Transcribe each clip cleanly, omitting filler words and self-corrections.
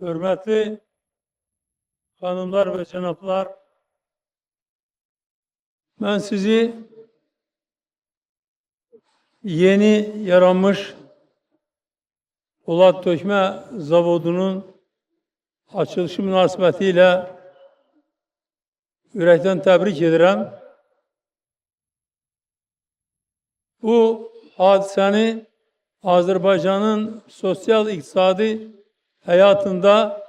Hürmetli hanımlar ve cenaplar, ben sizi yeni yaranmış Polat Dökme Zavodu'nun açılışı münasebetiyle yürekten tebrik ederim. Bu hadiseni Azerbaycan'ın sosyal-iktisadi hayatında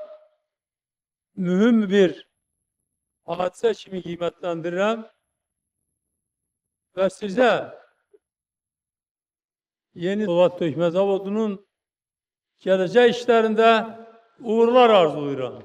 mühim bir hadise kimi kıymetlendirirəm ve size yeni Polat Dökme Zavodu'nun gelecek işlerinde uğurlar arzuluyorum.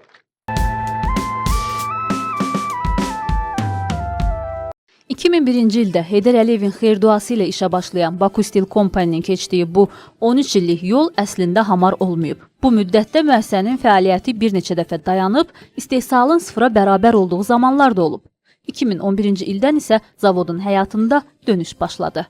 ...2001-ci ildə Heydər Əliyevin xeyirduası ilə işə başlayan Baku Steel Company-nin keçdiyi bu 13 illik yol əslində hamar olmayıb. Bu müddətdə müəssisənin fəaliyyəti bir neçə dəfə dayanıb, istehsalın sıfıra bərabər olduğu zamanlar da olub. 2011-ci ildən isə zavodun həyatında dönüş başladı.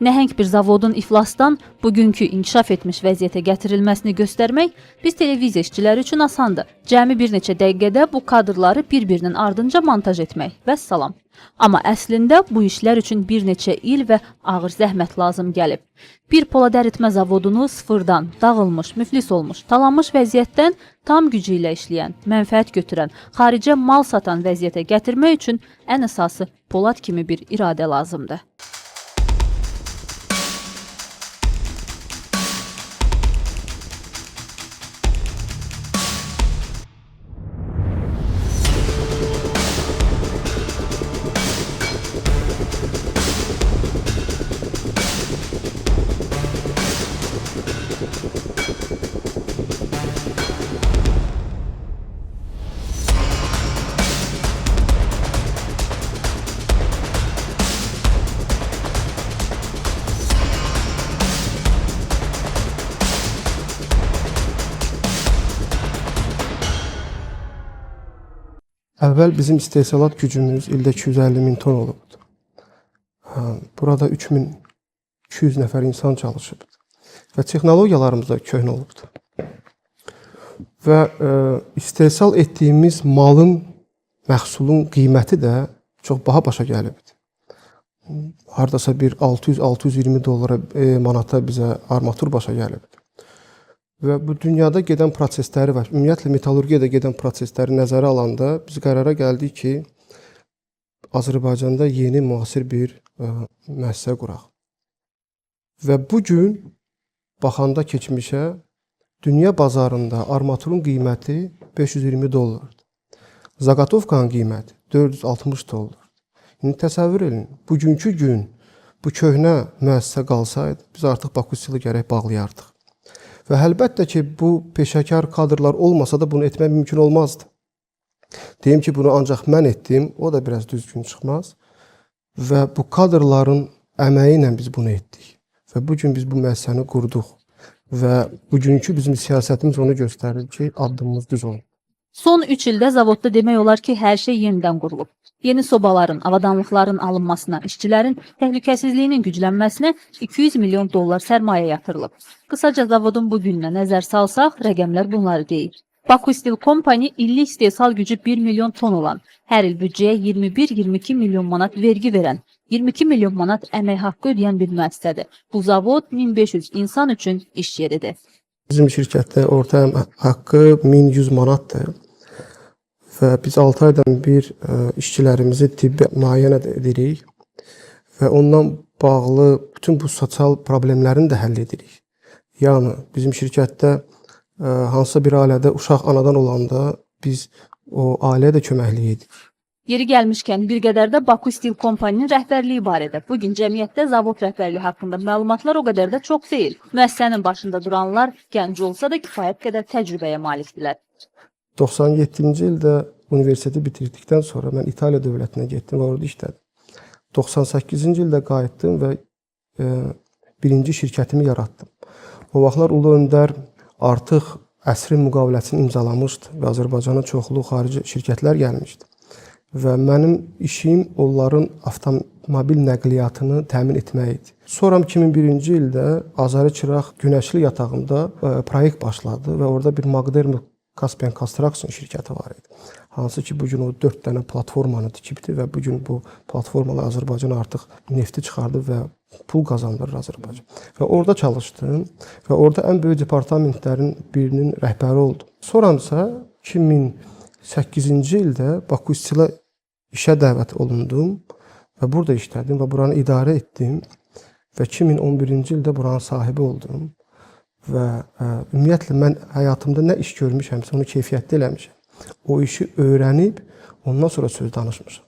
Nəhəng bir zavodun iflasdan bugünkü inkişaf etmiş vəziyyətə gətirilməsini göstərmək biz televiziya işçiləri üçün asandır. Cəmi bir neçə dəqiqədə bu kadrları bir-birinin ardınca montaj etmək və salam. Amma əslində bu işlər üçün bir neçə il və ağır zəhmət lazım gəlib. Bir polad əritmə zavodunu sıfırdan, dağılmış, müflis olmuş, talanmış vəziyyətdən tam gücü ilə işləyən, mənfəət götürən, xaricə mal satan vəziyyətə gətirmək üçün ən əsası polad kimi bir iradə lazımdır. Əvvəl bizim istehsalat gücümüz ildə 250 min ton olubdu. Burada 3200 nəfər insan çalışıbdı və texnologiyalarımız da köhnə olubdu. Və istehsal etdiyimiz malın, məhsulun qiyməti də çox baha başa gəlibdi. Hardasa bir 600-620 dollara manata bizə armatur başa gəlibdi. Və bu dünyada gedən prosesləri var. Ümumiyyətlə, metallurgiyada gedən prosesləri nəzərə alanda biz qərara gəldik ki, Azərbaycanda yeni müasir bir müəssisə quraq. Və bugün baxanda keçmişə, dünya bazarında armaturun qiyməti 520 dollardır. Zaqatovkanın qiyməti 460 dollardır. İndi təsəvvür edin, bugünkü gün bu köhnə müəssisə qalsaydı, biz artıq Baku Steeli gərək bağlayardıq. Və əlbəttə ki, bu peşəkar kadrlar olmasa da bunu etmək mümkün olmazdı. Deyim ki, bunu ancaq mən etdim, o da biraz düzgün çıxmaz. Və bu kadrların əməyi ilə biz bunu etdik. Və bugün biz bu müəssisəni qurduq. Və bugünkü bizim siyasətimiz onu göstərir ki, addımımız düz olub. Son 3 ildə zavodda demək olar ki, hər şey yenidən qurulub. Yeni sobaların, avadanlıqların alınmasına, işçilərin təhlükəsizliyinin güclənməsinə 200 milyon dollar sərmayə yatırılıb. Qısaca zavodun bu gününə nəzər salsaq, rəqəmlər bunları deyir. Baku Steel Company illik istehsal gücü 1 milyon ton olan, hər il büdcəyə 21-22 milyon manat vergi verən, 22 milyon manat əmək haqqı ödəyən bir müəssisədir. Bu zavod 1500 insan üçün iş yeridir. Bizim şirkətdə orta əmək haqqı 1100 manatdır. Və biz 6 aydan bir işçilərimizi tibbi müayinə edirik və ondan bağlı bütün bu sosial problemlərini də həll edirik. Yəni bizim şirkətdə hansısa bir ailədə uşaq anadan olanda biz o ailəyə də köməklik edirik. Yeri gəlmişkən bir qədər də Baku Steel Company-nin rəhbərliyi barədə. Bu gün cəmiyyətdə zavod rəhbərliyi haqqında məlumatlar o qədər də çox deyil. Müəssisənin başında duranlar gənc olsa da kifayət qədər təcrübəyə malikdirlər. 97-ci ildə universiteti bitirdikdən sonra mən İtaliya dövlətinə getdim və orada işlədim. 98-ci ildə qayıtdım və birinci şirkətimi yaratdım. O vaxtlar Ulu Öndər artıq əsrin müqaviləsini imzalamışdı və Azərbaycana çoxlu xarici şirkətlər gəlmişdi. Və mənim işim onların avtomobil nəqliyyatını təmin etmək idi. Sonra 2001-ci ildə Azərı Çıraq Günəşli yatağında proyekt başladı və orada bir Magdermi Caspian Construction şirkəti var idi. Hansı ki, bugün o 4 dənə platformanı tikibdir və bugün bu platformalar Azərbaycana artıq nefti çıxardı və pul qazandırır Azərbaycan. Və orada çalışdım və orada ən böyük departamentlərin birinin rəhbəri oldum. Sonrasa 2008-ci ildə Baku Steel'a işə dəvət olundum və burada işlədim və buranı idarə etdim və 2011-ci ildə buranın sahibi oldum və ümumiyyətlə mən həyatımda nə iş görmüşəmsə onu keyfiyyətli eləmişəm. O işi öyrənib ondan sonra söz danışmışam.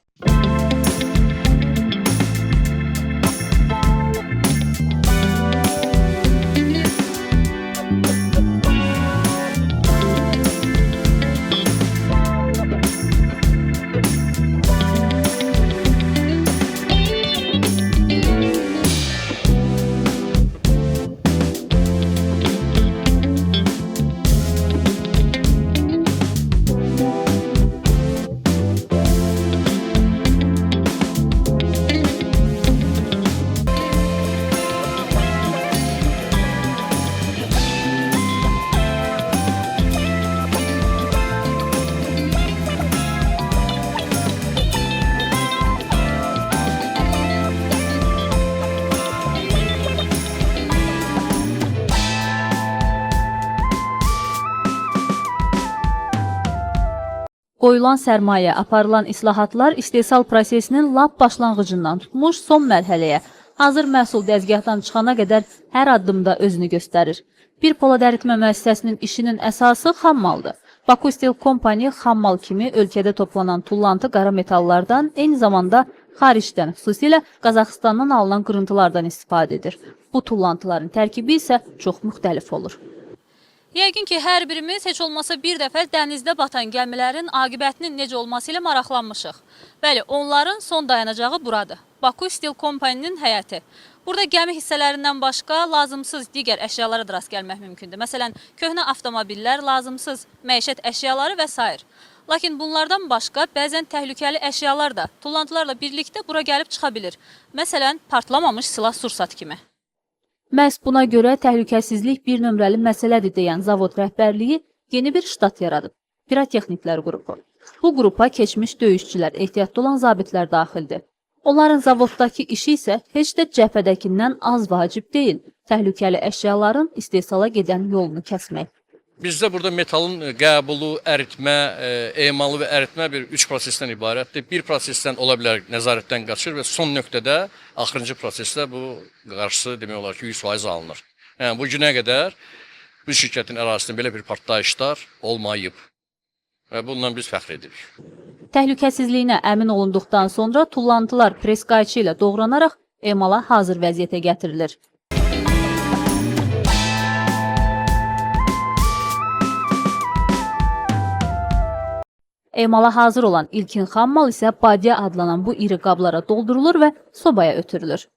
Qoyulan sərmayə, aparılan islahatlar istehsal prosesinin lap başlanğıcından tutmuş son mərhələyə, hazır məhsul dəzgahdan çıxana qədər hər addımda özünü göstərir. Bir polad əritmə müəssisəsinin işinin əsası xammaldır. Baku Steel Company xammal kimi ölkədə toplanan tullantı qara metallardan, eyni zamanda xaricdən, xüsusilə Qazaxıstandan alınan qırıntılardan istifadə edir. Bu tullantıların tərkibi isə çox müxtəlif olur. Yəqin ki, hər birimiz heç olmasa bir dəfə dənizdə batan gəmilərin aqibətinin necə olması ilə maraqlanmışıq. Bəli, onların son dayanacağı buradır. Baku Steel Company-nin həyəti. Burada gəmi hissələrindən başqa lazımsız digər əşyalara da rast gəlmək mümkündür. Məsələn, köhnə avtomobillər, lazımsız məişət əşyaları və s. Lakin bunlardan başqa bəzən təhlükəli əşyalar da tullantılarla birlikdə bura gəlib çıxa bilir. Məsələn, partlamamış silah-sursat kimi. Məhz buna görə təhlükəsizlik bir nömrəli məsələdir deyən zavod rəhbərliyi yeni bir ştat yaradıb. Pirotexniklər qrupu. Bu qrupa keçmiş döyüşçülər, ehtiyatlı olan zabitlər daxildir. Onların zavoddakı işi isə heç də cəbhədəkindən az vacib deyil. Təhlükəli əşyaların istehsala gedən yolunu kəsmək. Bizdə burada metalın qəbulu, əritmə, emalı və əritmə bir 3 prosesdən ibarətdir. Bir prosesdən ola bilər nəzarətdən qaçır və son nöqtədə, axırıncı prosesdə bu qarşısı demək olar ki 100% alınır. Yəni bu günə qədər bu şirkətin ərazisində belə bir partlayışlar olmayıb və bundan biz fəxr edirik. Təhlükəsizliyinə əmin olunduqdan sonra tullantılar pres qayçı ilə doğranaraq emala hazır vəziyyətə gətirilir. Emala hazır olan ilkin xammal isə badyə adlanan bu iri qablara doldurulur və sobaya ötürülür.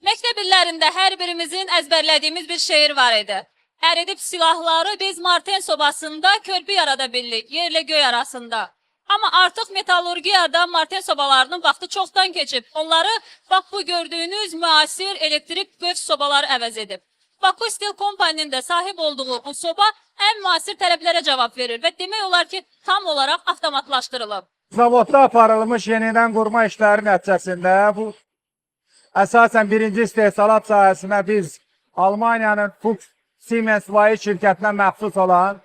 Məktəb illərində hər birimizin əzbərlədiyimiz bir şeir var idi. Əridib silahları biz Marten sobasında körpü yarada bildik, yerlə göy arasında. Amma artıq metallurgiyada Marten sobalarının vaxtı çoxdan keçib. Onları bax bu gördüyünüz müasir elektrik göv sobaları əvəz edib. Baku Steel Company-nin də sahib olduğu bu soba ən müasir tələblərə cavab verir və demək olar ki, tam olaraq avtomatlaşdırılıb. Zavodda aparılmış yenidən qurma işləri nəticəsində bu əsasən birinci istehsalat sahəsinə biz Almaniyanın Fuchs Siemens Vay şirkətinə məxsus olan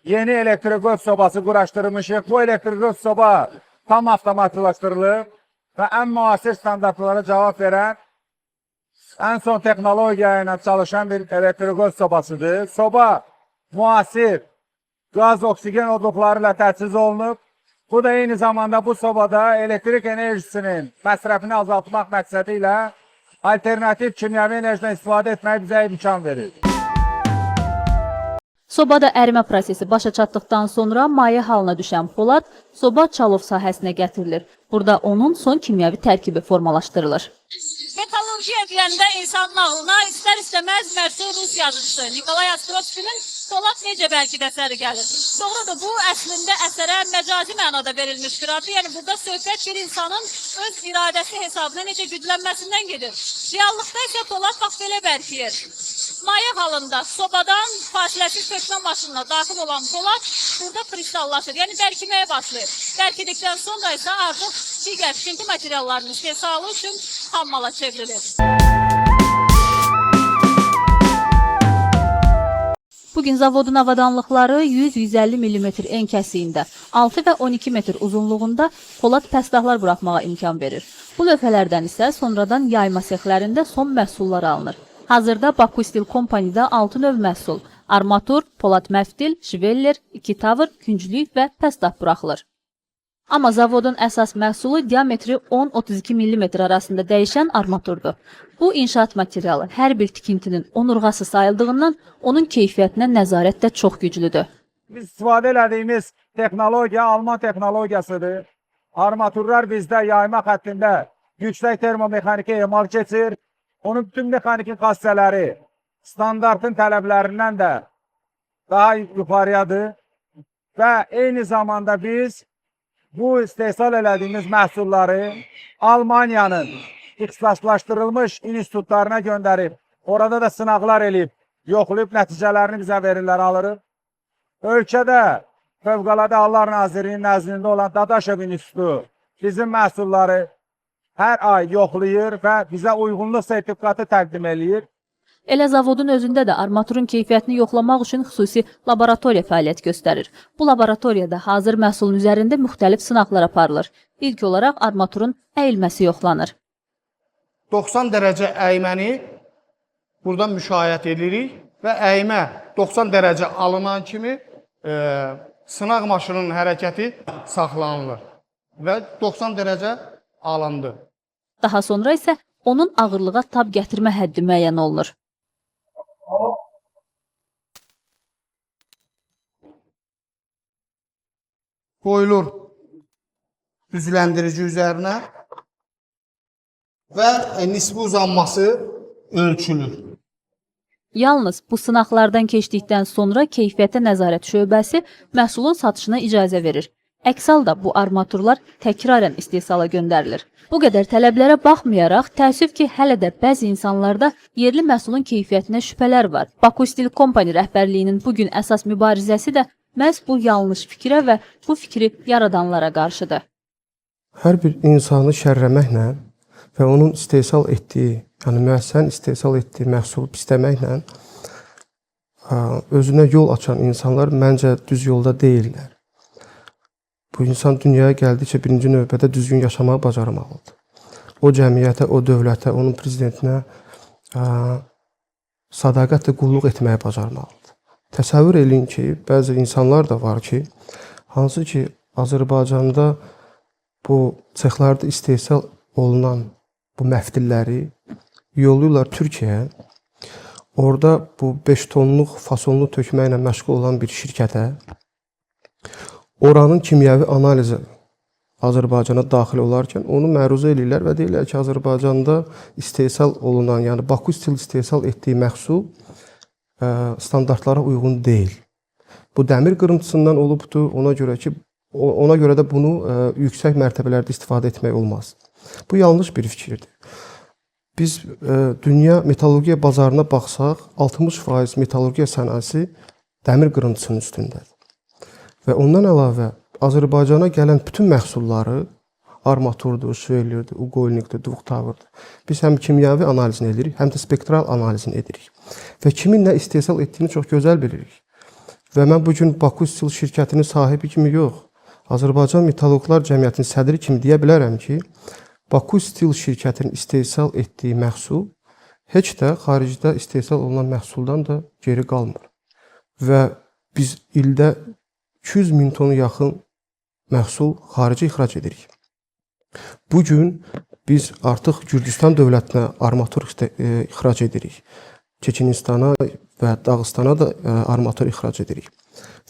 yeni elektrikov sobası quraşdırmışıq. Bu elektrikov soba tam avtomatlaşdırılıb və ən müasir standartlara cavab verən ən son texnologiya ilə çalışan bir elektroqoz sobasıdır. Soba müasir qaz, oksigen odluqları ilə təchiz olunub. Bu da eyni zamanda bu sobada elektrik enerjisinin məsrəfini azaltmaq məqsədi ilə alternativ kimyəvi enerjiden istifadə etməyə bizə imkan verir. Sobada ərimə prosesi başa çatdıqdan sonra maye halına düşən polad soba çalov sahəsinə gətirilir. Burada onun son kimyəvi tərkibi formalaşdırılır. Metallurgiya deyəndə insanın ağlına istər-istəməz məşhur Rus yazıcısı Nikolay Ostrovskinin Polad necə bəlkə də əsəri gəlir. Doğrudur, bu əslində əsərə məcazi mənada verilmişdir adı. Yəni burada söhbət bir insanın öz iradəsi hesabına necə güclənməsindən gedir. Reallıqda isə Polad bax belə bərkiyir. Maye halında sobadan fasiləsiz sökmə maşınına daxil olan polad burada kristallaşır, yəni bərkiməyə başlayır. Bərkidikdən sonra isə artıq digər tikinti materiallarının istehsalı üçün xammala çevrilir. Bugün zavodun avadanlıqları 100-150 mm en kəsiyində, 6 və 12 metr uzunluğunda polad pəstahlar buraxmağa imkan verir. Bu lövhələrdən isə sonradan yayma sexlərində son məhsullar alınır. Hazırda Baku Steel Company-də 6 növ məhsul, armatur, polad məftil, şveller, 2 tavır, künclük və pəstah buraxılır. Amma zavodun əsas məhsulu diametri 10-32 mm arasında dəyişən armaturdur. Bu inşaat materialı hər bir tikintinin onurğası sayıldığından onun keyfiyyətinə nəzarət də çox güclüdür. Biz istifadə etdiyimiz texnologiya Alman texnologiyasıdır. Armaturlar bizdə yayma xəttində yüksək termomexaniki emal keçir. Onun bütün mexaniki xassələri standartın tələblərindən də daha yuxarıyadır. Və eyni zamanda biz bu istehsal elədiyimiz məhsulları Almaniyanın ixtisaslaşdırılmış institutlarına göndərib, orada da sınaqlar eləyib, yoxlayıb nəticələrini bizə verirlər, alırıq. Ölkədə Fövqəladə Hallar Nazirliyinin nəzdində olan Dadaşov İnstitutu bizim məhsulları hər ay yoxlayır və bizə uyğunluq sertifikatı təqdim eləyir. Elə zavodun özündə də armaturun keyfiyyətini yoxlamaq üçün xüsusi laboratoriya fəaliyyət göstərir. Bu laboratoriyada hazır məhsulun üzərində müxtəlif sınaqlar aparılır. İlk olaraq armaturun əyilməsi yoxlanır. 90 dərəcə əyməni burada müşahidə edirik və əymə 90 dərəcə alınan kimi sınaq maşınının hərəkəti saxlanılır və 90 dərəcə alındı. Daha sonra isə onun ağırlığa tab gətirmə həddi müəyyən olunur. Qoyulur düzləndirici üzərinə və nisbi uzanması ölçülür. Yalnız bu sınaqlardan keçdikdən sonra keyfiyyətə nəzarət şöbəsi məhsulun satışına icazə verir. Əks halda bu armaturlar təkrarən istehsala göndərilir. Bu qədər tələblərə baxmayaraq, təəssüf ki, hələ də bəzi insanlarda yerli məhsulun keyfiyyətinə şübhələr var. Baku Steel Company rəhbərliyinin bugün əsas mübarizəsi də məhz bu yanlış fikrə və bu fikri yaradanlara qarşıdır. Hər bir insanı şərrəməklə və onun istehsal etdiyi, yəni müəssisənin istehsal etdiyi məhsulu pisləməklə özünə yol açan insanlar məncə düz yolda deyirlər. Bu insan dünyaya gəldikcə birinci növbədə düzgün yaşamağı bacarmalıdır. O cəmiyyətə, o dövlətə, onun prezidentinə sədaqətlə qulluq etməyi bacarmalıdır. Təsəvvür eləyin ki, bəzi insanlar da var ki, hansı ki Azərbaycanda bu sexlərdə istehsal olunan bu məftilləri yollayırlar Türkiyəyə. Orada bu 5 tonluq fasonlu tökməklə məşğul olan bir şirkətə oranın kimyəvi analizi Azərbaycana daxil olarkən onu məruzə edirlər və deyirlər ki, Azərbaycanda istehsal olunan, yəni Baku Steel istehsal etdiyi məhsul standartlara uyğun deyil. Bu dəmir qırıntısından olubdur, ona görə də bunu yüksək mərtəbələrdə istifadə etmək olmaz. Bu yanlış bir fikirdir. Biz dünya metallurgiya bazarına baxsaq, 60% metallurgiya sənayesi dəmir qırıntısının üstündədir. Və ondan əlavə Azərbaycana gələn bütün məhsulları armaturdur, şvellerdir, uqoynikdir, duqtavırdır. Biz həm kimyəvi analizini edirik, həm də spektral analizini edirik. Və kimin nə istehsal etdiyini çox gözəl bilirik. Və mən bugün Baku Steel şirkətinin sahibi kimi yox, Azərbaycan Metallurqlar Cəmiyyətinin sədri kimi deyə bilərəm ki, Baku Steel şirkətinin istehsal etdiyi məhsul heç də xaricdə istehsal olunan məhsuldan da geri qalmır. Və biz ildə 200 min tona yaxın məhsul xaricə ixrac edirik. Bu gün biz artıq Gürcüstan dövlətinə armatur ixrac edirik. Çeçenistana və Dağıstana da armatur ixrac edirik.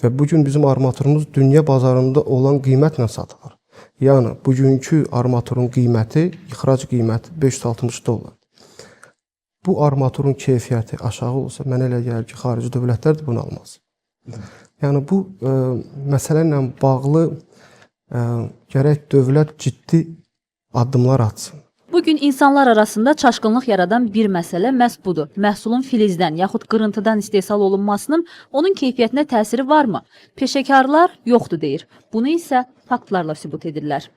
Və bu gün bizim armaturumuz dünya bazarında olan qiymətlə satılır. Yəni, bugünkü armaturun qiyməti, ixrac qiyməti $560. Bu armaturun keyfiyyəti aşağı olsa, mənə elə gəlir ki, xarici dövlətlər də bunu almaz. Yəni, bu məsələ ilə bağlı gərək dövlət ciddi addımlar atsın. Bugün insanlar arasında çaşqınlıq yaradan bir məsələ məhz budur. Məhsulun filizdən yaxud qırıntıdan istehsal olunmasının onun keyfiyyətinə təsiri varmı? Peşəkarlar yoxdur deyir. Bunu isə faktlarla sübut edirlər.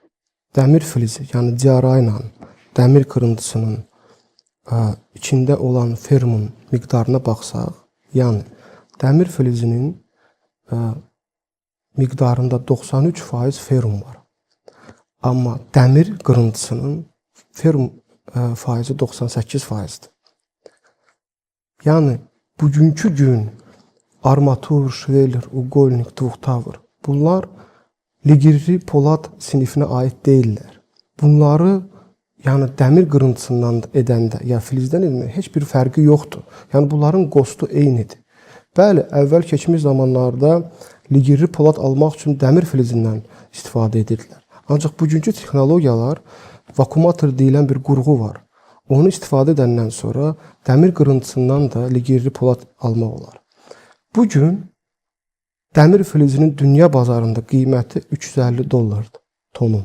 Dəmir filizi, yəni diara ilə dəmir qırıntısının içində olan fermun miqdarına baxsaq, yəni dəmir filizinin miqdarında 93% ferrum var. Amma dəmir qırıntısının ferrum faizi 98%'dir. Yəni, bugünkü gün armatur, şveler, ugolnik, tuğtavır bunlar ligirli polad sinifinə aid deyirlər. Bunları yəni dəmir qırıntısından edəndə ya filizdən edəndə heç bir fərqi yoxdur. Yəni bunların qostu eynidir. Bəli, əvvəl keçmiş zamanlarda ligirli polad almaq üçün dəmir filizindən istifadə edirdilər. Ancaq bugünkü texnologiyalar vakumator deyilən bir qurğu var. Onu istifadə edəndən sonra dəmir qırıntısından da ligirli polad almaq olar. Bugün dəmir filizinin dünya bazarında qiyməti $350 tonu.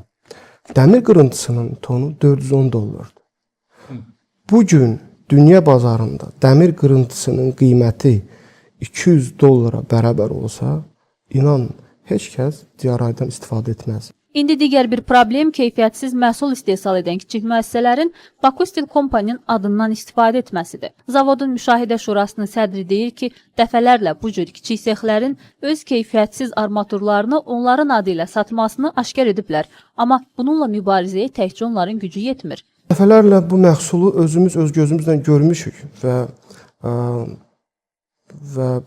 Dəmir qırıntısının tonu $410. Bugün dünya bazarında dəmir qırıntısının qiyməti $200 bərabər olsa, inan, heç kəs DRI-dan istifadə etməz. İndi digər bir problem keyfiyyətsiz məhsul istehsal edən kiçik müəssisələrin Baku Steel Company-nin adından istifadə etməsidir. Zavodun müşahidə şurasının sədri deyir ki, dəfələrlə bu cür kiçik sexlərin öz keyfiyyətsiz armaturlarını onların adı ilə satmasını aşkar ediblər. Amma bununla mübarizəyə təkcə onların gücü yetmir. Dəfələrlə bu məhsulu özümüz öz gözümüzlə görmüşük və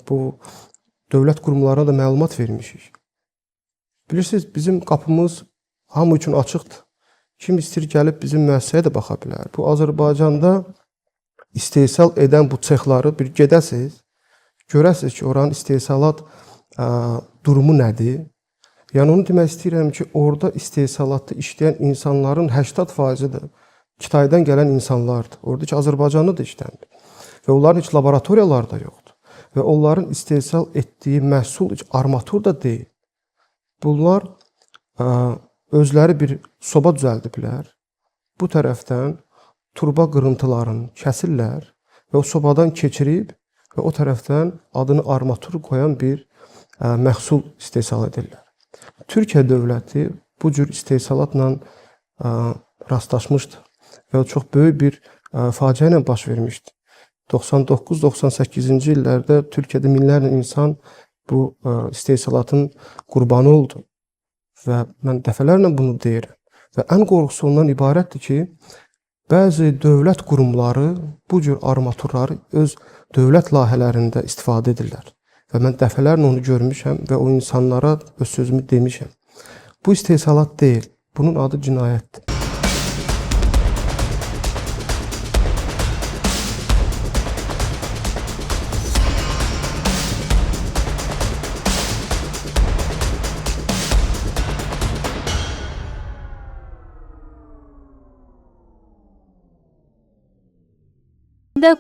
bu dövlət qurumlarına da məlumat vermişik. Bilirsiniz, bizim qapımız hamı üçün açıqdır. Kim istəyir gəlib bizim müəssisəyə də baxa bilər. Bu Azərbaycanda istehsal edən bu sexları bir gedəsiz, görəsiz ki, oranın istehsalat durumu nədir? Yəni onu demək istəyirəm ki, orada istehsalatda işləyən insanların 80%-dir. Kitaydan gələn insanlardır. Oradakı Azərbaycanlı da işlənir. Və onların heç laboratoriyaları da yoxdur. Və onların istehsal etdiyi məhsul heç armatur da deyil. Bunlar özləri bir soba düzəldiblər. Bu tərəfdən turba qırıntılarını kəsirlər və o sobadan keçirib və o tərəfdən adını armatur qoyan bir məhsul istehsal edirlər. Türkiyə dövləti bu cür istehsalatla rastlaşmışdı və çox böyük bir faciə ilə baş vermişdi. 99-98-ci illərdə Türkiyədə minlərlə insan bu istehsalatın qurbanı oldu. Və mən dəfələrlə bunu deyirəm. Və ən qorxusu ondan ibarətdir ki, bəzi dövlət qurumları bu cür armaturları öz dövlət layihələrində istifadə edirlər. Və mən dəfələrlə onu görmüşəm və o insanlara öz sözümü demişəm. Bu istehsalat deyil, bunun adı cinayətdir.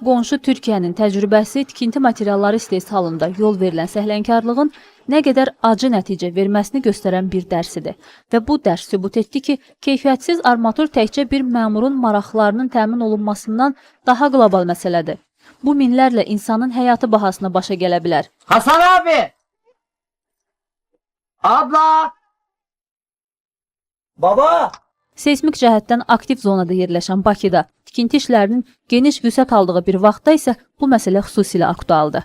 Qonşu Türkiyənin təcrübəsi tikinti materialları istehsalında yol verilən səhlənkarlığın nə qədər acı nəticə verməsini göstərən bir dərsidir. Və bu dərs sübut etdi ki, keyfiyyətsiz armatur təkcə bir məmurun maraqlarının təmin olunmasından daha qlobal məsələdir. Bu minlərlə insanın həyatı bahasına başa gələ bilər. Hasan abi! Abla! Baba! Seysmik cəhətdən aktiv zonada yerləşən Bakıda tikinti işlərinin geniş vüsət aldığı bir vaxtda isə bu məsələ xüsusilə aktualdır.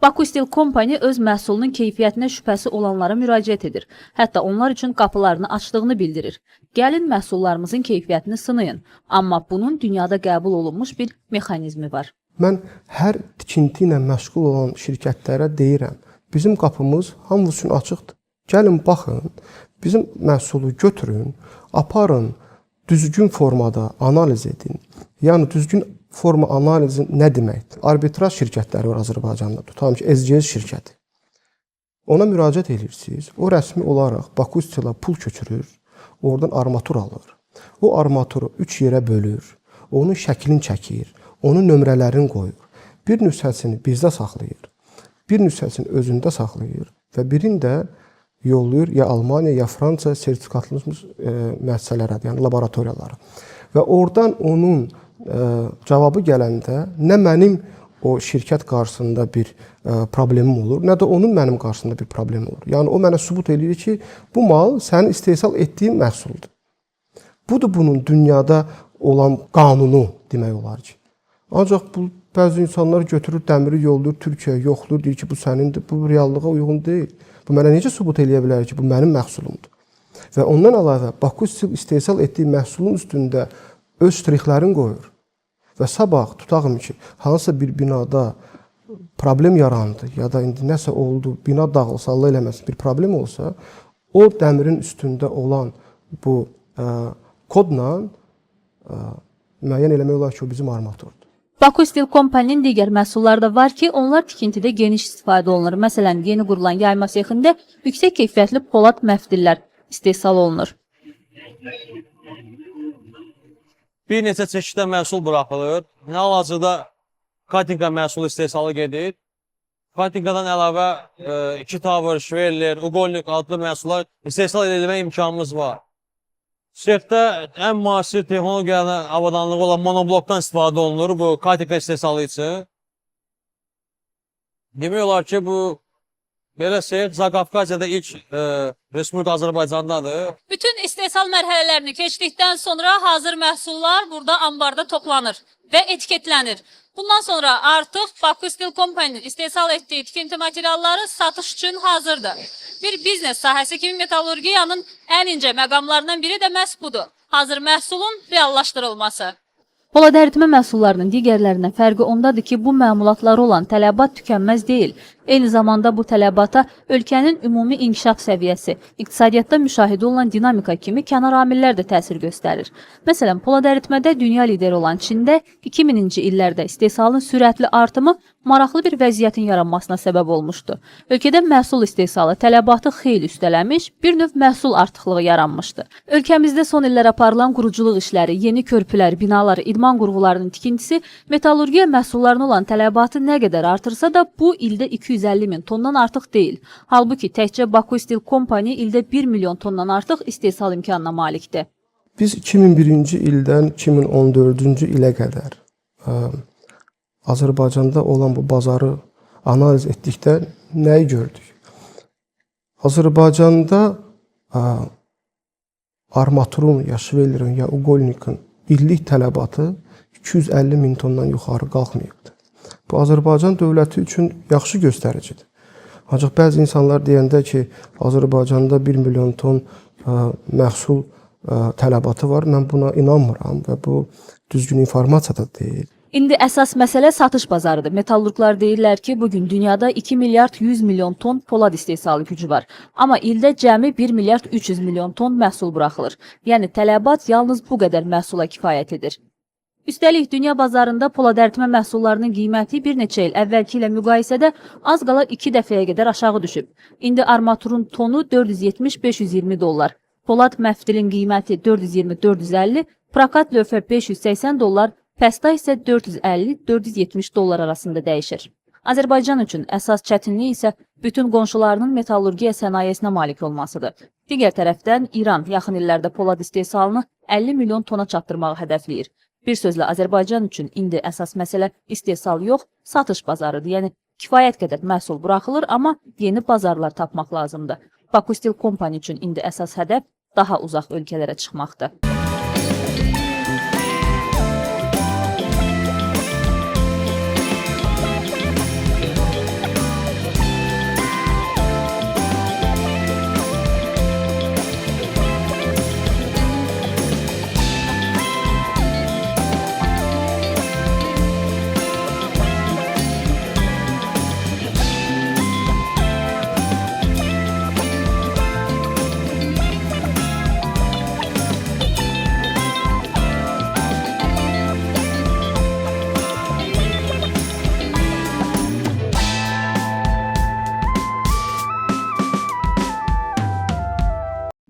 Baku Steel Company öz məhsulunun keyfiyyətinə şübhəsi olanlara müraciət edir. Hətta onlar üçün qapılarını açdığını bildirir. Gəlin məhsullarımızın keyfiyyətini sınayın, amma bunun dünyada qəbul olunmuş bir mexanizmi var. Mən hər tikinti ilə məşğul olan şirkətlərə deyirəm, bizim qapımız hamımız üçün açıqdır. Gəlin baxın, bizim məhsulu götürün, aparın, düzgün formada analiz edin. Yəni düzgün forma analizi nə deməkdir? Arbitraj şirkətləri var Azərbaycanda. Tutalım ki, SGS şirkəti. Ona müraciət edirsiniz. O rəsmi olaraq Baku Steel-a pul köçürür, oradan armatur alır. O armaturu 3 yerə bölür, onun şəklini çəkir, onun nömrələrini qoyur. Bir nüsxəsini bizdə saxlayır, bir nüsxəsini özündə saxlayır və birini də yollayır ya Almaniya, ya Fransa sertifikatlanmış müəssisələrə, yəni laboratoriyalara. Və oradan onun cavabı gələndə nə mənim o şirkət qarşısında bir problemim olur, nə də onun mənim qarşısında bir problemim olur. Yəni o mənə sübut edir ki, bu mal sənin istehsal etdiyin məhsuldur. Budur bunun dünyada olan qanunu demək olar ki. Ancaq bu bəzi insanlar götürür dəmiri yollayır Türkiyəyə, yoxlayır, deyir ki, bu sənindir. Bu reallığa uyğun deyil. Bu mənə necə sübut eləyə bilər ki, bu mənim məhsulumdur? Və ondan əlavə Baku Steel istehsal etdiyi məhsulun üstündə öz ştrixlərini qoyur. Və sabah tutağım ki, hansısa bir binada problem yarandı ya da indi nəsə oldu, bina dağılsa, Allah eləməsin bir problem olsa, o dəmirin üstündə olan bu kodla müəyyən eləmək olar ki, o bizim armaturdur. Baku Steel Company-nin digər məhsulları da var ki, onlar tikintidə geniş istifadə olunur. Məsələn, yeni qurulan yayma sexində yüksək keyfiyyətli polad məftillər istehsal olunur. Bir neçə çeşiddə məhsul buraxılır. Hal-hazırda Katinka məhsulu istehsalı gedir. Katinkadan əlavə 2 Tower, Schwerler, Ugolnik adlı məhsullar istehsal edilmə imkanımız var. Sexdə ən müasir texnologiyalarına avadanlığı olan monoblokdan istifadə olunur bu Katinka istehsalı üçün. Demək olar ki, bu belə sex Zaqafqaziyada ilk Respublika Azərbaycandadır. Bütün istehsal mərhələlərini keçdikdən sonra hazır məhsullar burada ambarda toplanır və etiketlənir. Bundan sonra artıq Baku Steel Company istehsal etdiyi tikinti materialları satış üçün hazırdır. Bir biznes sahəsi kimi metallurgiyanın ən incə məqamlarından biri də məhz budur. Hazır məhsulun reallaşdırılması. Polad əritmə məhsullarının digərlərindən fərqi ondadır ki, bu məmulatlara olan tələbat tükənməz deyil. Eyni zamanda bu tələbata ölkənin ümumi inkişaf səviyyəsi, iqtisadiyyatda müşahidə olunan dinamika kimi kənar amillər də təsir göstərir. Məsələn, polad əritmədə dünya lideri olan Çində 2000-ci illərdə istehsalın sürətli artımı maraqlı bir vəziyyətin yaranmasına səbəb olmuşdu. Ölkədə məhsul istehsalı tələbatı xeyli üstələmiş, bir növ məhsul artıqlığı yaranmışdı. Ölkəmizdə son illər aparılan quruculuq işləri, yeni körpülər, binalar, idman qurğularının tikintisi metallurgiya məhsullarına olan tələbatı nə qədər artırsa da bu ildə 250 min tondan artıq deyil. Halbuki təkcə Baku Steel Company ildə 1 milyon tondan artıq istehsal imkanına malikdir. Biz 2001-ci ildən 2014-cü ilə qədər Azərbaycanda olan bu bazarı analiz etdikdə nəyi gördük? Azərbaycanda armaturun, ya Schwerlerin, ya Ugolnikin illik tələbatı 250 min tondan yuxarı qalxmayıbdır. Bu Azərbaycan dövləti üçün yaxşı göstəricidir. Ancaq bəzi insanlar deyəndə ki, Azərbaycanda 1 milyon ton məhsul tələbatı var, mən buna inanmıram və bu düzgün informasiya da deyil. İndi əsas məsələ satış bazarıdır. Metallurqlar deyirlər ki, bugün dünyada 2 milyard 100 milyon ton polad istehsalı gücü var. Amma ildə cəmi 1 milyard 300 milyon ton məhsul buraxılır. Yəni tələbat yalnız bu qədər məhsula kifayət edir. Üstəlik, dünya bazarında polad əritmə məhsullarının qiyməti bir neçə il əvvəlki ilə müqayisədə az qala 2 dəfəyə qədər aşağı düşüb. İndi armaturun tonu 470-520 dollar, polad məftilin qiyməti 420-450, prakat lövhə 580 dollar, pəsta isə 450-470 dollar arasında dəyişir. Azərbaycan üçün əsas çətinlik isə bütün qonşularının metallurgiya sənayesinə malik olmasıdır. Digər tərəfdən İran yaxın illərdə polad istehsalını 50 milyon tona çatdırmağı hədəfləyir. Bir sözlə Azərbaycan üçün indi əsas məsələ istehsal yox, satış bazarıdır. Yəni kifayət qədər məhsul buraxılır, amma yeni bazarlar tapmaq lazımdır. Baku Steel Company üçün indi əsas hədəf daha uzaq ölkələrə çıxmaqdır.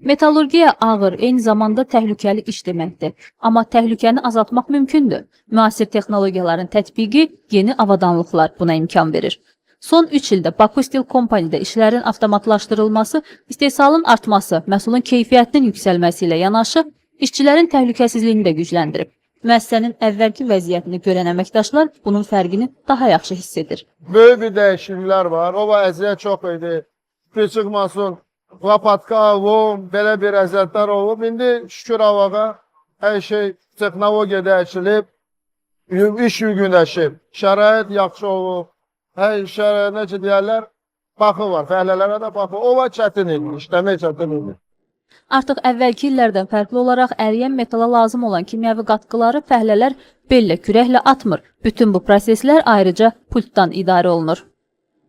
Metallurgiya ağır, eyni zamanda təhlükəli iş deməkdir. Amma təhlükəni azaltmaq mümkündür. Müasir texnologiyaların tətbiqi, yeni avadanlıqlar buna imkan verir. Son 3 ildə Baku Steel Company-də işlərin avtomatlaşdırılması, istehsalın artması, məhsulun keyfiyyətinin yüksəlməsi ilə yanaşı, işçilərin təhlükəsizliyini də gücləndirib. Müəssisənin əvvəlki vəziyyətini görən əməkdaşlar bunun fərqini daha yaxşı hiss edir. Böyük bir dəyişikliklər var. O əziyyət çox idi. Bir çıxmasın. Lapatka olub, belə bir əziyyətlər olub. İndi şükür Allaha hər şey texnologiya dəyişilib, iş yüngünləşib, şərait yaxşı olub. Hər şərait, necə deyərlər, baxı var, fəhlələrə də baxı. O var çətin idi, işləmək çətin idi. Artıq əvvəlki illərdən fərqli olaraq əriyən metala lazım olan kimyəvi qatqıları fəhlələr bellə, kürəklə atmır. Bütün bu proseslər ayrıca pultdan idarə olunur.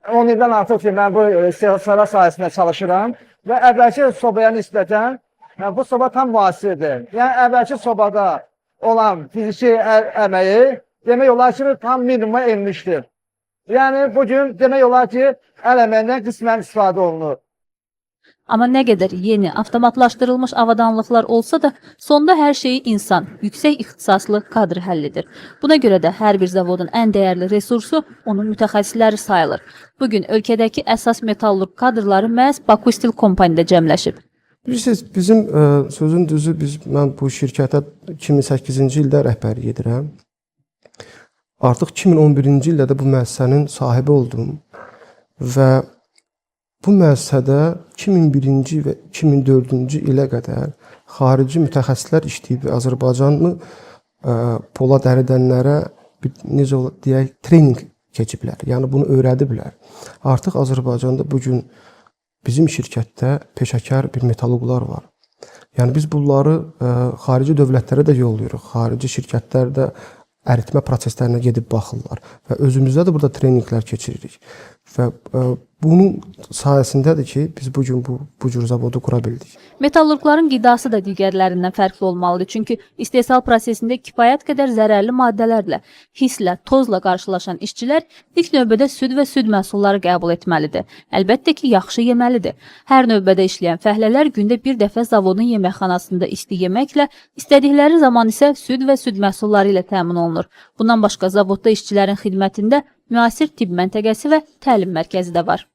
10 ildən artıq ki, mən bu istehsalat sahəsində çalışıram və əvvəlki sobaya nisbətən bu soba tam müasirdir. Yəni, əvvəlki sobada olan fiziki əməyi demək olar ki, tam minimuma enmişdir. Yəni, bugün demək olar ki, əl əməyindən qismən istifadə olunur. Amma nə qədər yeni, avtomatlaşdırılmış avadanlıqlar olsa da, sonda hər şeyi insan, yüksək ixtisaslı kadr həll edir. Buna görə də hər bir zavodun ən dəyərli resursu onun mütəxəssisləri sayılır. Bugün ölkədəki əsas metallurq kadrları məhz Baku Steel Company-də cəmləşib. Bilirsiniz, bizim sözün düzü, mən bu şirkətə 2008-ci ildə rəhbərlik edirəm. Artıq 2011-ci ildə də bu müəssisənin sahibi oldum və bu müəssisədə 2001-ci və 2004-cü ilə qədər xarici mütəxəssislər işləyib Azərbaycanlı polad əridənlərə necə deyək, trening keçiblər. Yəni bunu öyrədiblər. Artıq Azərbaycanda bugün bizim şirkətdə peşəkar bir metallurqlar var. Yəni biz bunları xarici dövlətlərə də yollayırıq. Xarici şirkətlər də əritmə proseslərinə gedib baxırlar və özümüzdə də burada treninqlər keçiririk. Və bunun sayəsindədir ki, biz bugün bu cür zavodu qura bildik. Metallurqların qidası da digərlərindən fərqli olmalıdır. Çünki istehsal prosesində kifayət qədər zərərli maddələrlə, hisslə, tozla qarşılaşan işçilər ilk növbədə süd və süd məhsulları qəbul etməlidir. Əlbəttə ki, yaxşı yeməlidir. Hər növbədə işləyən fəhlələr gündə bir dəfə zavodun yeməkxanasında isti yeməklə, istədikləri zaman isə süd və süd məhsulları ilə təmin olunur. Bundan başqa zavodda işçilərin xidmətində müasir tibb məntəqəsi və təlim mərkəzi də var.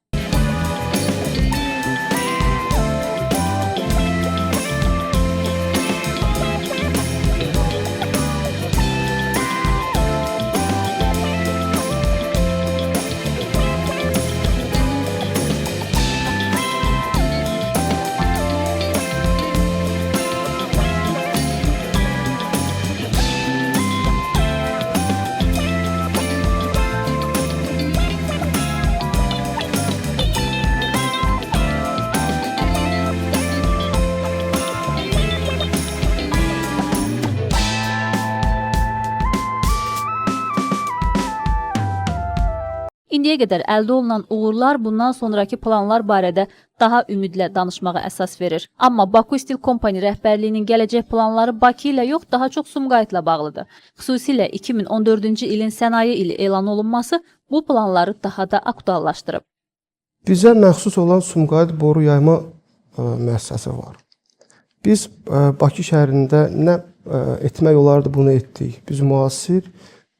İndiyə qədər əldə olunan uğurlar bundan sonraki planlar barədə daha ümidlə danışmağa əsas verir. Amma Baku Steel Company rəhbərliyinin gələcək planları Bakı ilə yox, daha çox Sumqayıtla bağlıdır. Xüsusilə 2014-cü ilin sənaye ili elan olunması bu planları daha da aktuallaşdırıb. Bizə məxsus olan Sumqayıt boru yayma müəssisəsi var. Biz Bakı şəhərində nə etmək olardı bunu etdik. Biz müasir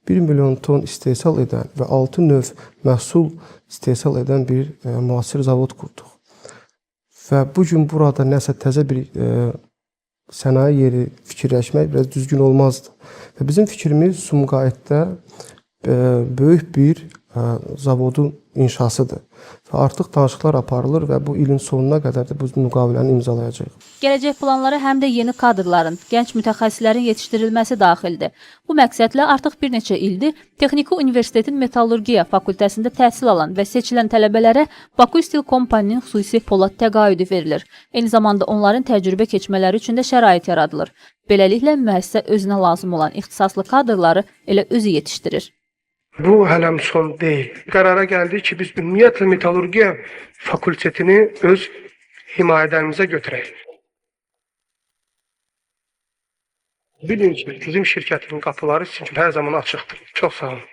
1 milyon ton istehsal edən və 6 növ məhsul istehsal edən bir müasir zavod qurduq. Və bugün burada nəsə təzə bir sənaye yeri fikirləşmək biraz düzgün olmazdı. Və bizim fikrimiz Sumqayıtda böyük bir zavodun inşasıdır. Və artıq danışıqlar aparılır və bu ilin sonuna qədər də bu müqaviləni imzalayacaq. Gələcək planlara həm də yeni kadrların, gənc mütəxəssislərin yetişdirilməsi daxildir. Bu məqsədlə artıq bir neçə ildir Texniki Universitetin Metallurgiya fakültəsində təhsil alan və seçilən tələbələrə Baku Steel Company-nin xüsusi polad təqaüdü verilir. Eyni zamanda onların təcrübə keçmələri üçün də şərait yaradılır. Beləliklə müəssisə özünə lazım olan ixtisaslı kadrları elə özü yetişdirir. Bu hələm son deyil. Qərara gəldik ki, biz ümumiyyətlə metallurgiya fakültetini öz himayələrimizə götürək. Bilin ki, bizim şirkətin qapıları sizin üçün hər zaman açıqdır. Çox sağ olun.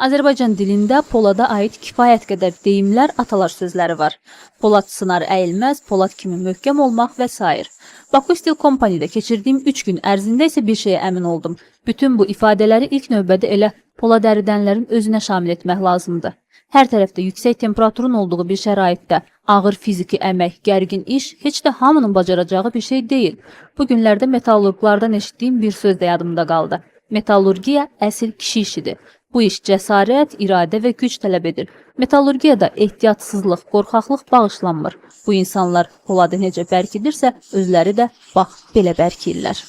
Azərbaycan dilində polada aid kifayət qədər deyimlər, atalar sözləri var. Polad sınar əyilməz, polad kimi möhkəm olmaq və s. Baku Stil Company-də keçirdiyim 3 gün ərzində isə bir şeyə əmin oldum. Bütün bu ifadələri ilk növbədə elə polad əridənlərin özünə şamil etmək lazımdır. Hər tərəfdə yüksək temperaturun olduğu bir şəraitdə ağır fiziki əmək, gərgin iş heç də hamının bacaracağı bir şey deyil. Bu günlərdə metallurqlardan eşitdiyim bir söz də yadımda qaldı. Metallurgiya əsl kişi işidir. Bu iş cəsarət, iradə və güc tələb edir. Metallurgiyada ehtiyatsızlıq, qorxaqlıq bağışlanmır. Bu insanlar poladı necə bərkidirsə, özləri də bax belə bərkiyirlər.